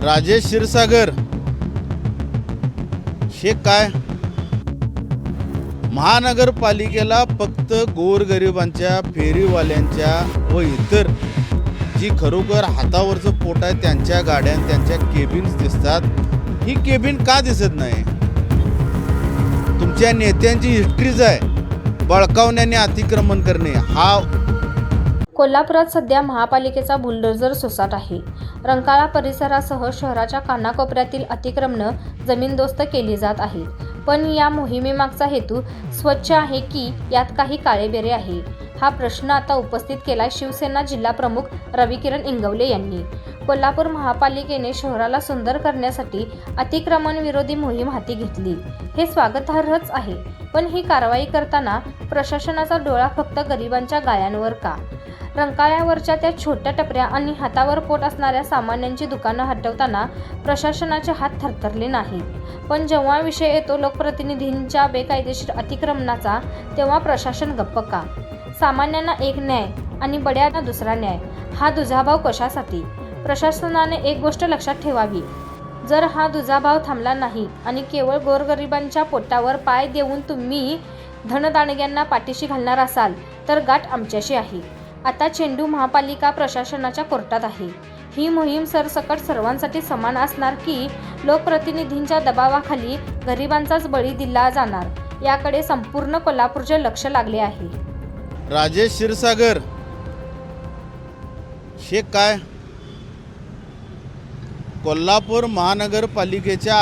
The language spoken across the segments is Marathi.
राजेश क्षीरसागर हे काय महानगरपालिकेला फक्त गोरगरिबांच्या, फेरीवाल्यांच्या व इतर जी खरोखर हातावरचं पोट आहे त्यांच्या गाड्या, त्यांच्या केबिन्स दिसतात। ही केबिन का दिसत नाही? तुमच्या नेत्यांची हिस्ट्रीज आहे बळकावण्याने, अतिक्रमण करणे। हा कोल्हापुरात सध्या महापालिकेचा बुलडोझर सुसाट आहे। रंकाळा परिसरासह शहराच्या कानाकोपऱ्यातील अतिक्रमणं जमीनदोस्त केली जात आहेत। पण या मोहिमेमागचा हेतू स्वच्छ आहे की यात काही काळेबेरे आहे? हा प्रश्न आता उपस्थित केलाय शिवसेना जिल्हा प्रमुख रविकिरण इंगवले यांनी। कोल्हापूर महापालिकेने शहराला सुंदर करण्यासाठी अतिक्रमण विरोधी मोहीम हाती घेतली, हे स्वागतार्हच आहे। पण ही कारवाई करताना प्रशासनाचा डोळा फक्त गरिबांच्या गायांवर का? रंकाळ्यावरच्या त्या छोट्या टपऱ्या आणि हातावर पोट असणाऱ्या सामान्यांची दुकानं हटवताना प्रशासनाचे हात थरथरले नाहीत। पण जेव्हा विषय येतो लोकप्रतिनिधींच्या बेकायदेशीर अतिक्रमणाचा, तेव्हा प्रशासन गप्प का? सामान्यांना एक न्याय आणि बड्यांना दुसरा न्याय, हा दुजाभाव कशासाठी? प्रशासनाने एक गोष्ट लक्षात ठेवावी, जर हा दुजाभाव थांबला नाही आणि केवळ गोरगरिबांच्या पोटावर पाय देऊन तुम्ही धनदांडग्यांना पाठीशी घालणार असाल तर गाठ आमच्याशी आहे। आता चेंडू महापालिका प्रशासनाच्या कोर्टात आहे। ही मोहीम सरसकट सर्वांसाठी समान असणार की लोकप्रतिनिधींच्या दबावाखाली गरिबांचाच बळी दिला जाणार, याकडे संपूर्ण कोल्हापूरचे लक्ष लागले आहे। राजेश क्षीरसागर हे काय कोल्हापूर महानगरपालिकेच्या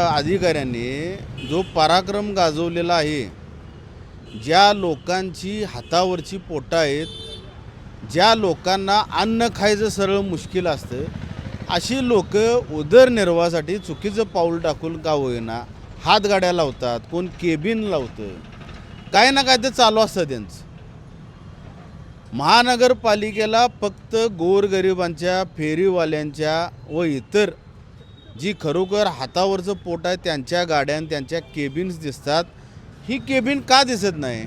अधिकाऱ्यांनी जो पराक्रम गाजवलेला आहे, ज्या लोकांची हातावरची पोटं आहेत, ज्या लोकांना अन्न खायचं सरळ मुश्किल असतं, अशी लोक उदरनिर्वाहासाठी चुकीचं पाऊल टाकून का होईना हातगाड्या लावतात, कोण केबिन लावतं, काय ना काय ते चालू असतं त्यांचं। महानगरपालिकेला फक्त गोरगरिबांच्या, फेरीवाल्यांच्या व इतर जी खरोखर हातावरचं पोट आहे त्यांच्या गाड्या, त्यांच्या केबिन्स दिसतात। ही केबिन का दिसत नाही?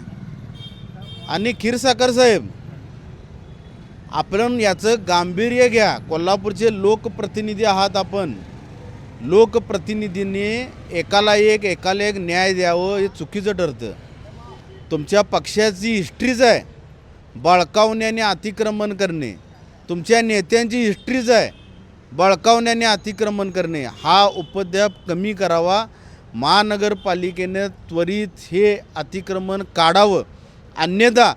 आणि क्षीरसागर साहेब, आपण याचं गांभीर्य घ्या। कोल्हापूरचे लोकप्रतिनिधी आहात आपण। लोकप्रतिनिधींनी एकाला एक न्याय द्यावं हे चुकीचं ठरतं। तुमच्या पक्षाची हिस्ट्रीज आहे बळकावण्याने, अतिक्रमण करणे। तुमच्या नेत्यांची हिस्ट्रीज आहे बळकावण्याने, अतिक्रमण करणे। हा उपद्व्याप कमी करावा। महानगरपालिकेने त्वरित हे अतिक्रमण काढावं, अन्यथा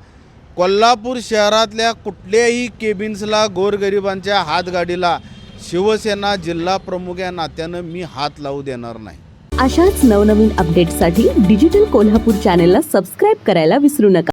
कोल्हापूर शहरातल्या कुठल्याही केबिन्सला, गोरगरिबांच्या हातगाडीला शिवसेना जिल्हा प्रमुख या नात्यानं मी हात लावू देणार नाही। अशाच नवनवीन अपडेट्ससाठी डिजिटल कोल्हापूर चॅनेलला सबस्क्राईब करायला विसरू नका।